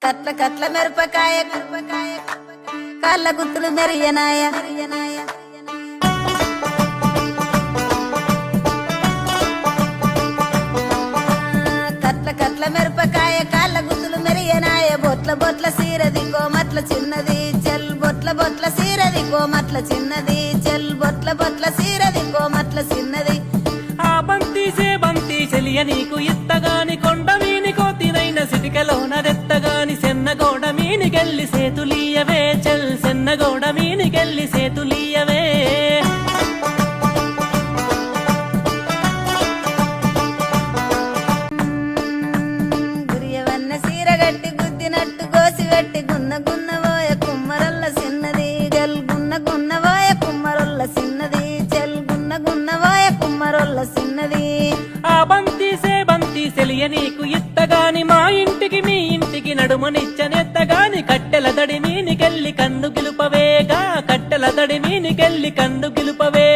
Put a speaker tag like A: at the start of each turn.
A: కట్ల కట్ల మిరపకాయ కాళ్ళ గుత్తులు మెరియనాయ కట్ల కట్ల మిరపకాయ కాళ్ళ గుత్తులు మెరియనాయ బొట్ల బొట్ల సీరది కోమట్ల చిన్నది చెల్ బొట్ల బొట్ల సీరది కోమట్ల చిన్నది చెల్ బొట్ల బొట్ల సీరది కోమట్ల చిన్నది
B: ఆ బంతి చెలియ నీకు ఇత్తగాని కొండ మీని కోతినైన సిటికలోన రెత్తగాని సెన్నగోడ మీనికెళ్ళి సేతులీయవే చెల్ సెన్నగోడ మీనికెళ్ళి సేతులీయవే
A: గురియవన్న సీరగట్టి గుద్దినట్టు గోసిగట్టి గున్న గున్నవోయ కుమ్మరొల్ల చిన్నది గల్ గున్న గున్నవోయ కుమ్మరొల్ల చిన్నది చెల్ గున్న గున్నవోయ కుమ్మరొల్ల చిన్నది
B: ఆ బంతి సెలియ నీకు ఇత్తగాని మా ఇంటికి మీ ఇంటికి నడుమనిచ్చనెత్తగాని కట్టెల దడి మీనికెళ్ళి కండు గిలుపవేగా కట్టెల దడి మీనికెళ్ళి కండు గిలుపవే